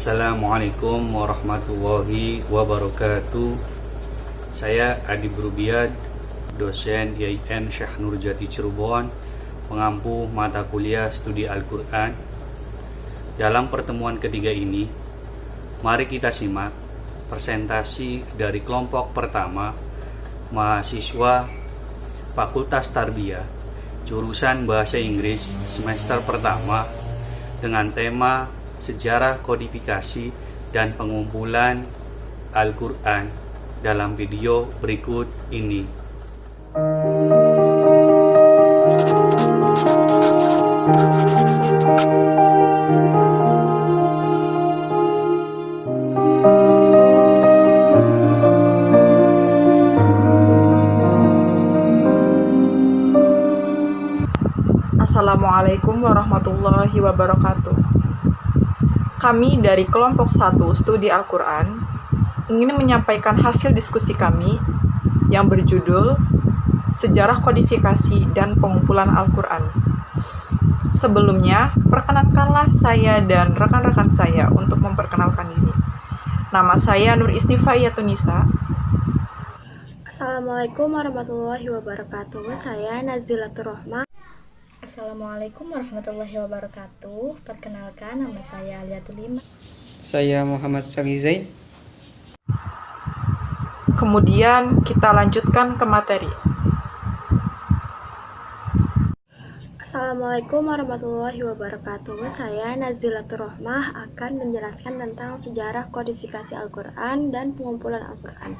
Assalamualaikum warahmatullahi wabarakatuh. Saya Adi Brubiad, dosen IAIN Syekh Nurjati Cirebon, pengampu mata kuliah studi Al-Quran. Dalam pertemuan ketiga ini, mari kita simak presentasi dari kelompok pertama mahasiswa Fakultas Tarbiyah jurusan Bahasa Inggris semester pertama dengan tema Sejarah Kodifikasi dan Pengumpulan Al-Quran dalam video berikut ini. Assalamualaikum warahmatullahi wabarakatuh. Kami dari kelompok 1 studi Al-Quran ingin menyampaikan hasil diskusi kami yang berjudul Sejarah Kodifikasi dan Pengumpulan Al-Quran. Sebelumnya, perkenankanlah saya dan rekan-rekan saya untuk memperkenalkan diri. Nama saya Nur Istifa Yatunisa. Assalamualaikum warahmatullahi wabarakatuh. Saya Nazilatur Rahmah. Assalamualaikum warahmatullahi wabarakatuh. Perkenalkan, nama saya Aliatul Lima. Saya Muhammad Sari Zaid. Kemudian kita lanjutkan ke materi. Assalamualaikum warahmatullahi wabarakatuh. Saya Nazilatur Rahmah akan menjelaskan tentang sejarah kodifikasi Al-Quran dan pengumpulan Al-Quran.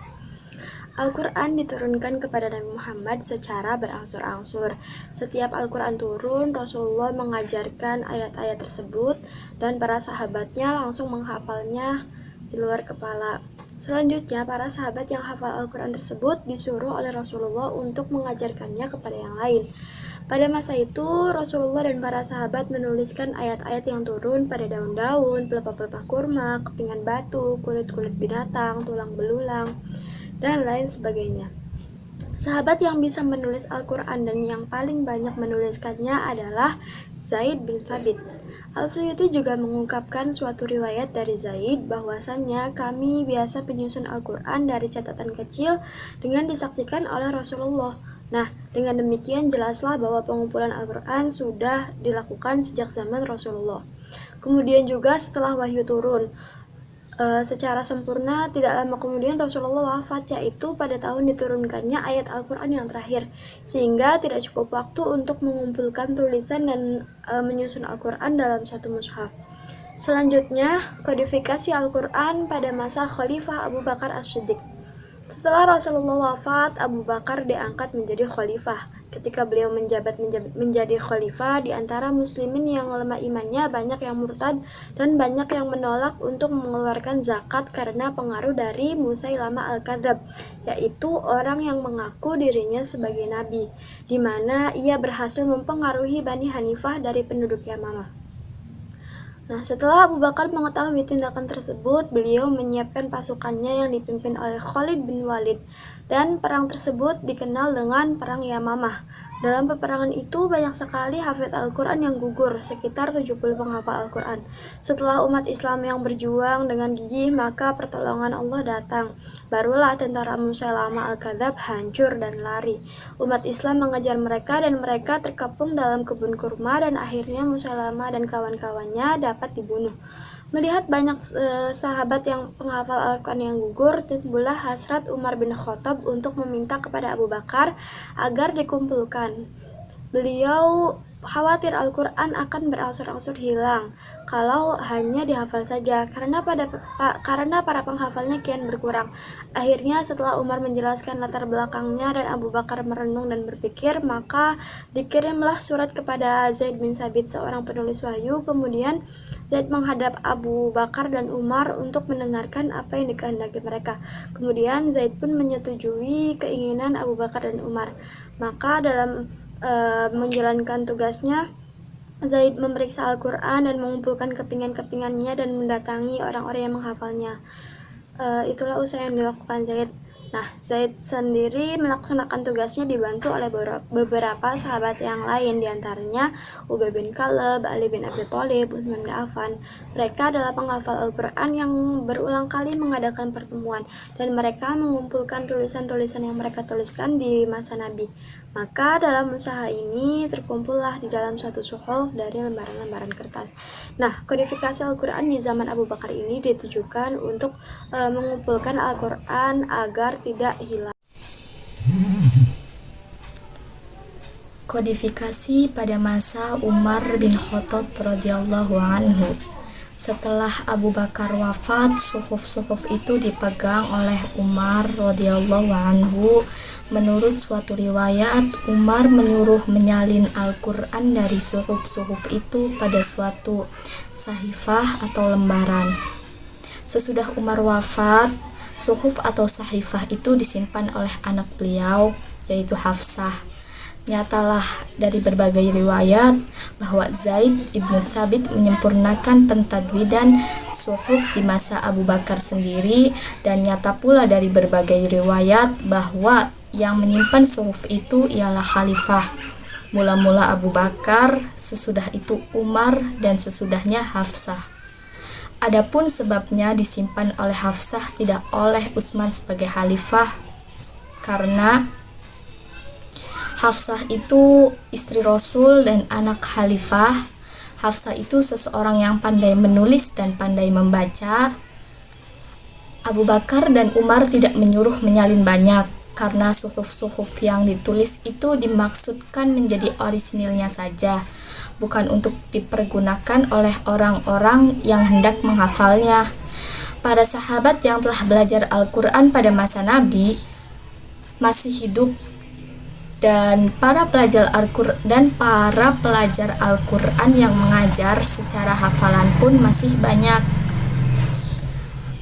Al-Quran diturunkan kepada Nabi Muhammad secara berangsur-angsur. Setiap Al-Quran turun, Rasulullah mengajarkan ayat-ayat tersebut dan para sahabatnya langsung menghafalnya di luar kepala. Selanjutnya, para sahabat yang hafal Al-Quran tersebut disuruh oleh Rasulullah untuk mengajarkannya kepada yang lain. Pada masa itu, Rasulullah dan para sahabat menuliskan ayat-ayat yang turun pada daun-daun, pelepah-pelepah kurma, kepingan batu, kulit-kulit binatang, tulang belulang, dan lain sebagainya. Sahabat yang bisa menulis Al-Quran dan yang paling banyak menuliskannya adalah Zaid bin Thabit. Al-Suyuti juga mengungkapkan suatu riwayat dari Zaid bahwasannya kami biasa penyusun Al-Quran dari catatan kecil dengan disaksikan oleh Rasulullah. Nah, dengan demikian jelaslah bahwa pengumpulan Al-Quran sudah dilakukan sejak zaman Rasulullah. Kemudian juga setelah wahyu turun secara sempurna, tidak lama kemudian Rasulullah wafat, yaitu pada tahun diturunkannya ayat Al-Quran yang terakhir, sehingga tidak cukup waktu untuk mengumpulkan tulisan dan menyusun Al-Quran dalam satu mushaf. Selanjutnya, kodifikasi Al-Quran pada masa Khalifah Abu Bakar As-Siddiq. Setelah Rasulullah wafat, Abu Bakar diangkat menjadi khalifah. Ketika beliau menjadi khalifah, di antara muslimin yang lemah imannya banyak yang murtad dan banyak yang menolak untuk mengeluarkan zakat karena pengaruh dari Musailama al-Kadzab, yaitu orang yang mengaku dirinya sebagai nabi, di mana ia berhasil mempengaruhi Bani Hanifah dari penduduk Yamamah. Nah, setelah Abu Bakar mengetahui tindakan tersebut, beliau menyiapkan pasukannya yang dipimpin oleh Khalid bin Walid, dan perang tersebut dikenal dengan Perang Yamamah. Dalam peperangan itu banyak sekali hafid Al-Quran yang gugur, sekitar 70 penghafal Al-Quran. Setelah umat Islam yang berjuang dengan gigih, maka pertolongan Allah datang. Barulah tentara Musailama al-Kadzab hancur dan lari. Umat Islam mengejar mereka dan mereka terkepung dalam kebun kurma dan akhirnya Musailama dan kawan-kawannya dapat dibunuh. Melihat banyak sahabat yang penghafal Al-Quran yang gugur, timbullah hasrat Umar bin Khattab untuk meminta kepada Abu Bakar agar dikumpulkan. Beliau khawatir Al-Quran akan berangsur-angsur hilang kalau hanya dihafal saja, karena para penghafalnya kian berkurang. Akhirnya setelah Umar menjelaskan latar belakangnya dan Abu Bakar merenung dan berpikir, maka dikirimlah surat kepada Zaid bin Thabit, seorang penulis wahyu. Kemudian Zaid menghadap Abu Bakar dan Umar untuk mendengarkan apa yang dikehendaki mereka. Kemudian Zaid pun menyetujui keinginan Abu Bakar dan Umar. Maka dalam menjalankan tugasnya, Zaid memeriksa Al-Quran dan mengumpulkan kepingan-kepingannya dan mendatangi orang-orang yang menghafalnya. Itulah usaha yang dilakukan Zaid. Nah, Zaid sendiri melaksanakan tugasnya dibantu oleh beberapa sahabat yang lain, diantaranya Ubay bin Khalaf, Ali bin Abi Thalib, Utsman bin Affan. Mereka adalah penghafal Al-Quran yang berulang kali mengadakan pertemuan, dan mereka mengumpulkan tulisan-tulisan yang mereka tuliskan di masa Nabi. Maka dalam usaha ini terkumpullah di dalam suatu suhuf dari lembaran-lembaran kertas. Nah, kodifikasi Al-Quran di zaman Abu Bakar ini ditujukan untuk mengumpulkan Al-Quran agar tidak hilang. Kodifikasi pada masa Umar bin Khattab radhiyallahu anhu. Setelah Abu Bakar wafat, suhuf-suhuf itu dipegang oleh Umar radhiyallahu anhu. Menurut suatu riwayat, Umar menyuruh menyalin Al-Quran dari suhuf-suhuf itu pada suatu sahifah atau lembaran. Sesudah Umar wafat, suhuf atau sahifah itu disimpan oleh anak beliau, yaitu Hafsah. Nyatalah dari berbagai riwayat bahwa Zaid ibnu Thabit menyempurnakan pentadwidan suhuf di masa Abu Bakar sendiri, dan nyata pula dari berbagai riwayat bahwa yang menyimpan suhuf itu ialah khalifah. Mula-mula Abu Bakar, sesudah itu Umar, dan sesudahnya Hafsah. Adapun sebabnya disimpan oleh Hafsah tidak oleh Utsman sebagai khalifah, karena Hafsah itu istri Rasul dan anak khalifah. Hafsah itu seseorang yang pandai menulis dan pandai membaca. Abu Bakar dan Umar tidak menyuruh menyalin banyak, karena suhuf-suhuf yang ditulis itu dimaksudkan menjadi orisinilnya saja, bukan untuk dipergunakan oleh orang-orang yang hendak menghafalnya. Para sahabat yang telah belajar Al-Quran pada masa Nabi masih hidup, dan para pelajar Al-Quran yang mengajar secara hafalan pun masih banyak.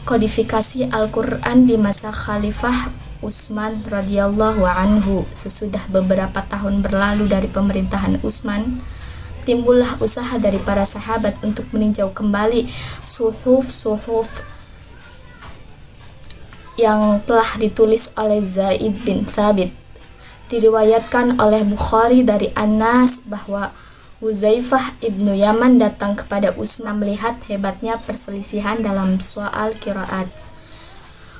Kodifikasi Al-Quran di masa Khalifah Utsman radhiyallahu anhu. Sesudah beberapa tahun berlalu dari pemerintahan Utsman, timbullah usaha dari para sahabat untuk meninjau kembali suhuf-suhuf yang telah ditulis oleh Zaid bin Thabit. Diriwayatkan oleh Bukhari dari Anas bahwa Huzaifah ibnu Yaman datang kepada Utsman melihat hebatnya perselisihan dalam soal qiraat.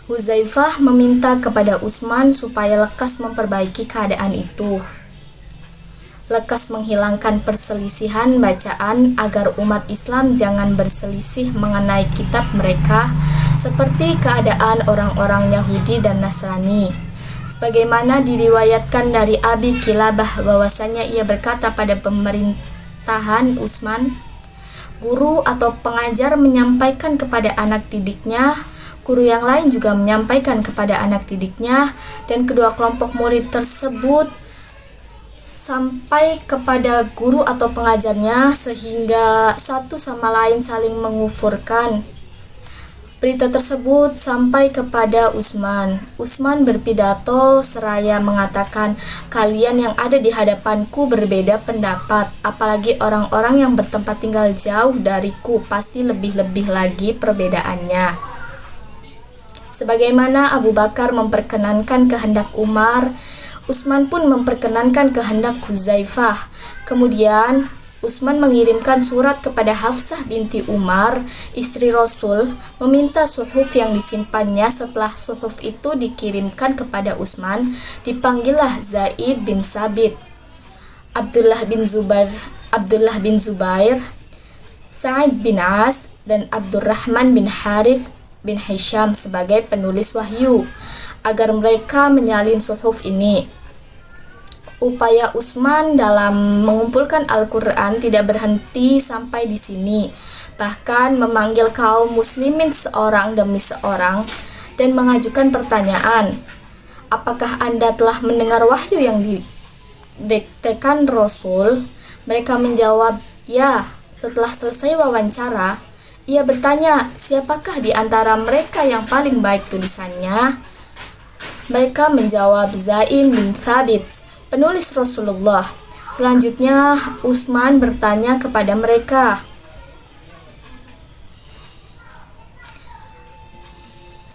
Huzaifah meminta kepada Utsman supaya lekas memperbaiki keadaan itu, lekas menghilangkan perselisihan bacaan agar umat Islam jangan berselisih mengenai kitab mereka seperti keadaan orang-orang Yahudi dan Nasrani. Sebagaimana diriwayatkan dari Abi Kilabah bahwasanya ia berkata pada pemerintahan Utsman, guru atau pengajar menyampaikan kepada anak didiknya, guru yang lain juga menyampaikan kepada anak didiknya, dan kedua kelompok murid tersebut sampai kepada guru atau pengajarnya sehingga satu sama lain saling mengufurkan. Berita tersebut sampai kepada Utsman. Utsman berpidato seraya mengatakan, kalian yang ada di hadapanku berbeda pendapat, apalagi orang-orang yang bertempat tinggal jauh dariku, pasti lebih-lebih lagi perbedaannya. Sebagaimana Abu Bakar memperkenankan kehendak Umar, Utsman pun memperkenankan kehendak Huzaifah. Kemudian Utsman mengirimkan surat kepada Hafsah binti Umar, istri Rasul, meminta suhuf yang disimpannya. Setelah suhuf itu dikirimkan kepada Utsman, dipanggillah Zaid bin Thabit, Abdullah bin Zubair, Sa'id bin As, dan Abdurrahman bin Harith bin Hisham sebagai penulis wahyu, agar mereka menyalin suhuf ini. Upaya Utsman dalam mengumpulkan Al-Quran tidak berhenti sampai di sini, bahkan memanggil kaum muslimin seorang demi seorang dan mengajukan pertanyaan, apakah Anda telah mendengar wahyu yang didiktekan Rasul? Mereka menjawab, ya. Setelah selesai wawancara, ia bertanya, siapakah di antara mereka yang paling baik tulisannya? Mereka menjawab, Zaid bin Thabit, penulis Rasulullah. Selanjutnya Utsman bertanya kepada mereka,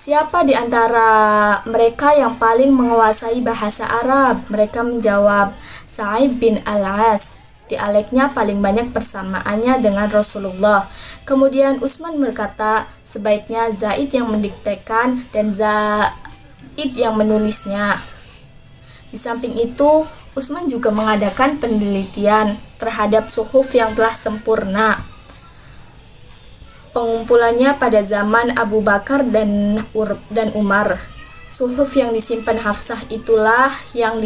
"Siapa di antara mereka yang paling menguasai bahasa Arab?" Mereka menjawab, "Sa'id bin Al-As. Dialeknya paling banyak persamaannya dengan Rasulullah." Kemudian Utsman berkata, "Sebaiknya Zaid yang mendiktekan dan Zaid yang menulisnya." Di samping itu, Utsman juga mengadakan penelitian terhadap suhuf yang telah sempurna. Pengumpulannya pada zaman Abu Bakar dan Umar. Suhuf yang disimpan Hafsah itulah yang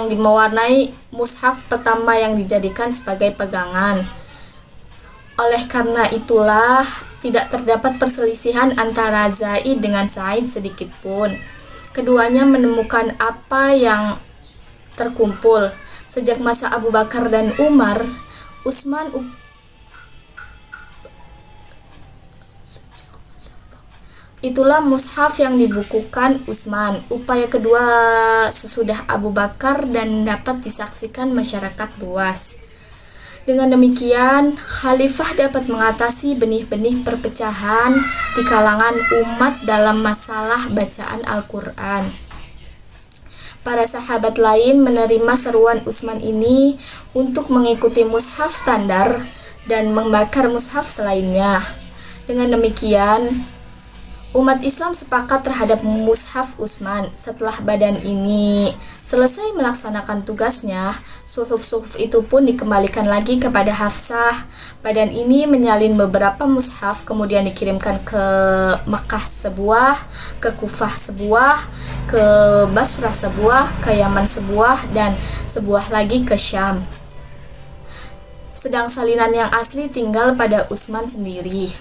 mewarnai mushaf pertama yang dijadikan sebagai pegangan. Oleh karena itulah, tidak terdapat perselisihan antara Zaid dengan Sa'id sedikit pun. Keduanya menemukan apa yang terkumpul. Sejak masa Abu Bakar dan Umar, itulah mushaf yang dibukukan Utsman. Upaya kedua sesudah Abu Bakar dan dapat disaksikan masyarakat luas. Dengan demikian, khalifah dapat mengatasi benih-benih perpecahan di kalangan umat dalam masalah bacaan Al-Quran. Para sahabat lain menerima seruan Utsman ini untuk mengikuti mushaf standar dan membakar mushaf selainnya. Dengan demikian, umat Islam sepakat terhadap mushaf Utsman. Setelah badan ini selesai melaksanakan tugasnya, suhuf-suhuf itu pun dikembalikan lagi kepada Hafsah. Badan ini menyalin beberapa mushaf, kemudian dikirimkan ke Makkah sebuah, ke Kufah sebuah, ke Basrah sebuah, ke Yaman sebuah, dan sebuah lagi ke Syam. Sedang salinan yang asli tinggal pada Utsman sendiri.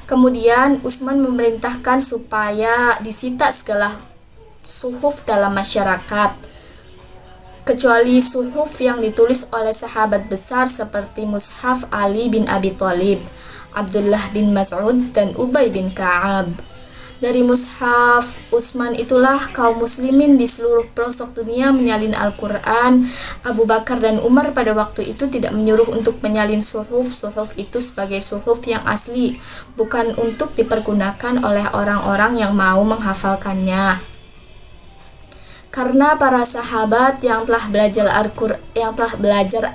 Kemudian Utsman memerintahkan supaya disita segala suhuf dalam masyarakat, kecuali suhuf yang ditulis oleh sahabat besar seperti mushaf Ali bin Abi Thalib, Abdullah bin Mas'ud, dan Ubay bin Ka'ab. Dari mushaf Utsman itulah kaum muslimin di seluruh pelosok dunia menyalin Al-Quran. Abu Bakar dan Umar pada waktu itu tidak menyuruh untuk menyalin suhuf itu sebagai suhuf yang asli, bukan untuk dipergunakan oleh orang-orang yang mau menghafalkannya. Karena para sahabat yang telah belajar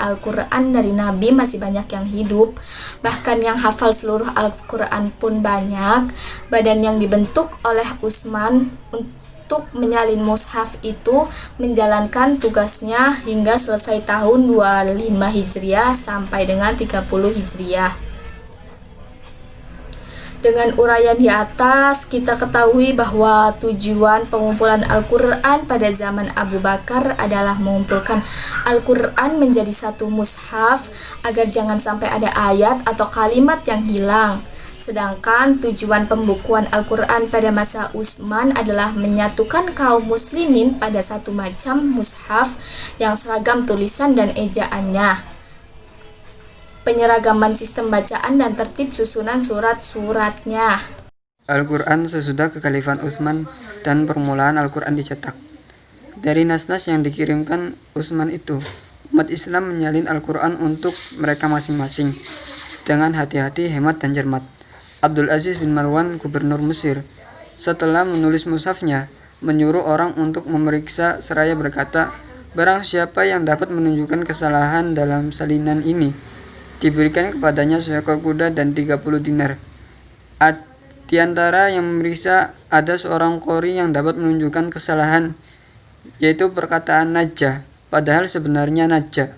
Al-Quran dari Nabi masih banyak yang hidup, bahkan yang hafal seluruh Al-Quran pun banyak, badan yang dibentuk oleh Utsman untuk menyalin mushaf itu menjalankan tugasnya hingga selesai tahun 25 Hijriah sampai dengan 30 Hijriah. Dengan uraian di atas, kita ketahui bahwa tujuan pengumpulan Al-Quran pada zaman Abu Bakar adalah mengumpulkan Al-Quran menjadi satu mushaf agar jangan sampai ada ayat atau kalimat yang hilang. Sedangkan tujuan pembukuan Al-Quran pada masa Utsman adalah menyatukan kaum muslimin pada satu macam mushaf yang seragam tulisan dan ejaannya, penyeragaman sistem bacaan, dan tertib susunan surat-suratnya. Al-Quran sesudah kekhalifahan Utsman dan permulaan Al-Quran dicetak. Dari nas-nas yang dikirimkan Utsman itu, umat Islam menyalin Al-Quran untuk mereka masing-masing dengan hati-hati, hemat, dan cermat. Abdul Aziz bin Marwan, gubernur Mesir, setelah menulis mushafnya, menyuruh orang untuk memeriksa seraya berkata, "Barang siapa yang dapat menunjukkan kesalahan dalam salinan ini, diberikan kepadanya seekor kuda dan 30 dinar. Di antara yang memeriksa ada seorang qori yang dapat menunjukkan kesalahan, yaitu perkataan najah, padahal sebenarnya najah."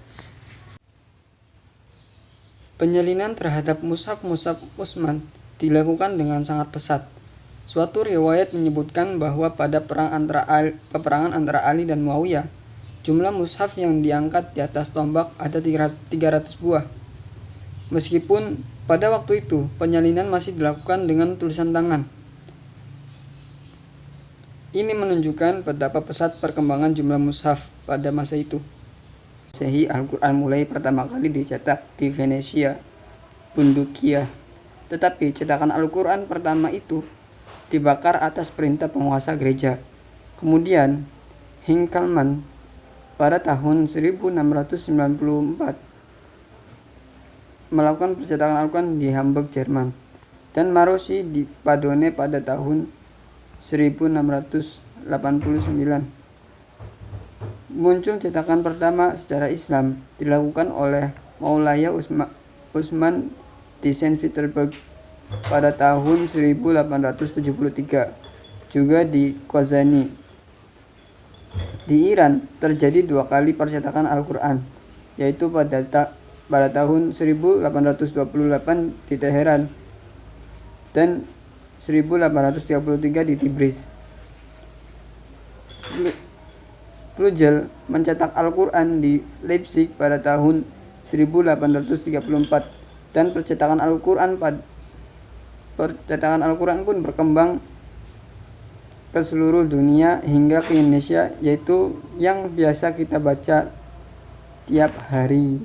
Penyalinan terhadap mushaf-mushaf Utsman dilakukan dengan sangat pesat. Suatu riwayat menyebutkan bahwa pada peperangan antara Ali dan Muawiyah, jumlah mushaf yang diangkat di atas tombak ada 300 buah. Meskipun pada waktu itu penyalinan masih dilakukan dengan tulisan tangan. Ini menunjukkan betapa pesat perkembangan jumlah mushaf pada masa itu. Sahih Al-Quran mulai pertama kali dicetak di Venesia, Bundukia. Tetapi cetakan Al-Quran pertama itu dibakar atas perintah penguasa gereja. Kemudian Hinkelmann pada tahun 1694 melakukan percetakan Al-Quran di Hamburg, Jerman. dan Marosi di Padone pada tahun 1689. Muncul cetakan pertama secara Islam dilakukan oleh Maulaya Usman di Saint Petersburg pada tahun 1873, juga di Kozani. Di Iran terjadi 2 kali percetakan Al-Quran, yaitu pada tahun 1828 di Teheran dan 1833 di Tibris. Bruegel mencetak Al-Quran di Leipzig pada tahun 1834 dan percetakan Al-Quran pun berkembang ke seluruh dunia hingga ke Indonesia, yaitu yang biasa kita baca tiap hari.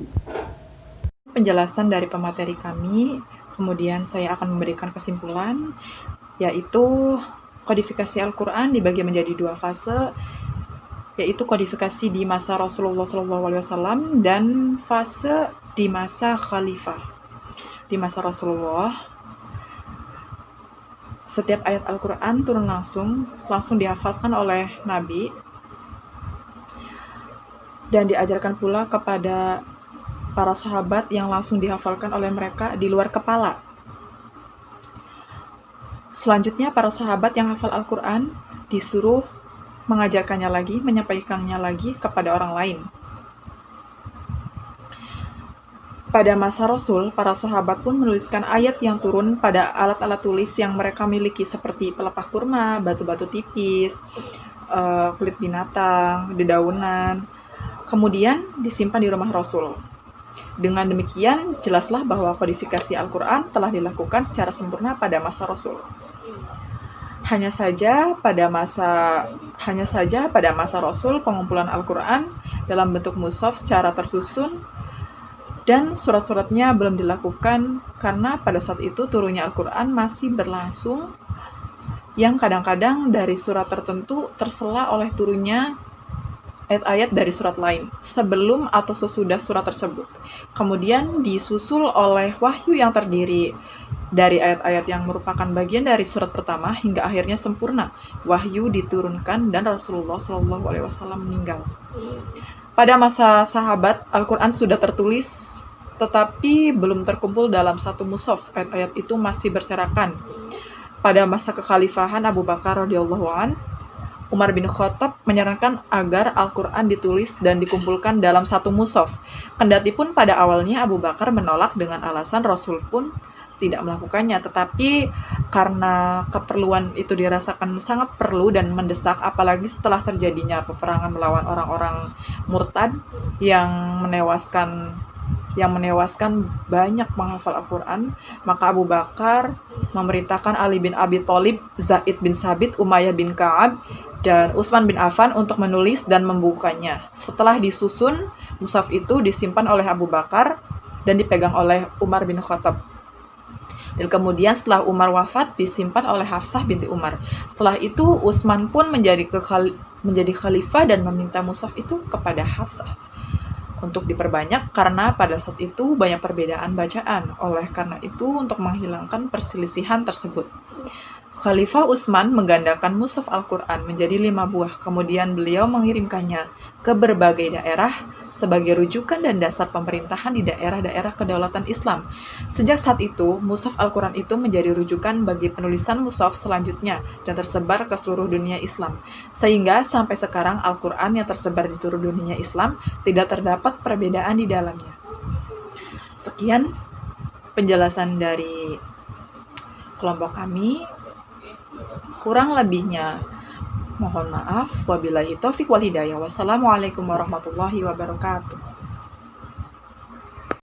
Penjelasan dari pemateri kami, kemudian saya akan memberikan kesimpulan, yaitu kodifikasi Al-Quran dibagi menjadi 2 fase, yaitu kodifikasi di masa Rasulullah SAW dan fase di masa Khalifah. Di masa Rasulullah, setiap ayat Al-Quran turun langsung dihafalkan oleh Nabi dan diajarkan pula kepada para sahabat yang langsung dihafalkan oleh mereka di luar kepala. Selanjutnya, para sahabat yang hafal Al-Quran disuruh mengajarkannya lagi, menyampaikannya lagi kepada orang lain. Pada masa Rasul, para sahabat pun menuliskan ayat yang turun pada alat-alat tulis yang mereka miliki seperti pelepah kurma, batu-batu tipis, kulit binatang, dedaunan, kemudian disimpan di rumah Rasul. Dengan demikian, jelaslah bahwa kodifikasi Al-Quran telah dilakukan secara sempurna pada masa Rasul. Hanya saja pada masa Rasul pengumpulan Al-Quran dalam bentuk mushaf secara tersusun dan surat-suratnya belum dilakukan karena pada saat itu turunnya Al-Quran masih berlangsung, yang kadang-kadang dari surat tertentu tersela oleh turunnya ayat-ayat dari surat lain sebelum atau sesudah surat tersebut. Kemudian disusul oleh wahyu yang terdiri dari ayat-ayat yang merupakan bagian dari surat pertama hingga akhirnya sempurna. Wahyu diturunkan dan Rasulullah SAW meninggal. Pada masa sahabat, Al-Quran sudah tertulis tetapi belum terkumpul dalam satu mushaf. Ayat-ayat itu masih berserakan. Pada masa kekhalifahan Abu Bakar radhiyallahu an, Umar bin Khattab menyarankan agar Al-Quran ditulis dan dikumpulkan dalam satu mushaf. Kendati pun pada awalnya Abu Bakar menolak dengan alasan Rasul pun tidak melakukannya, tetapi karena keperluan itu dirasakan sangat perlu dan mendesak, apalagi setelah terjadinya peperangan melawan orang-orang murtad yang menewaskan banyak penghafal Al-Quran, maka Abu Bakar memerintahkan Ali bin Abi Thalib, Zaid bin Sabit, Umayyah bin Ka'ab, dan Utsman bin Affan untuk menulis dan membukanya. Setelah disusun, mushaf itu disimpan oleh Abu Bakar dan dipegang oleh Umar bin Khattab. Dan kemudian setelah Umar wafat, disimpan oleh Hafsah binti Umar. Setelah itu, Utsman pun menjadi khalifah dan meminta mushaf itu kepada Hafsah untuk diperbanyak karena pada saat itu banyak perbedaan bacaan. Oleh karena itu, untuk menghilangkan perselisihan tersebut, Khalifah Utsman menggandakan mushaf Al-Quran menjadi 5 buah. Kemudian beliau mengirimkannya ke berbagai daerah sebagai rujukan dan dasar pemerintahan di daerah-daerah kedaulatan Islam. Sejak saat itu, mushaf Al-Quran itu menjadi rujukan bagi penulisan mushaf selanjutnya dan tersebar ke seluruh dunia Islam. Sehingga sampai sekarang Al-Quran yang tersebar di seluruh dunia Islam tidak terdapat perbedaan di dalamnya. Sekian penjelasan dari kelompok kami. Kurang lebihnya mohon maaf. Wabillahi taufiq wal hidayah. Wassalamualaikum warahmatullahi wabarakatuh.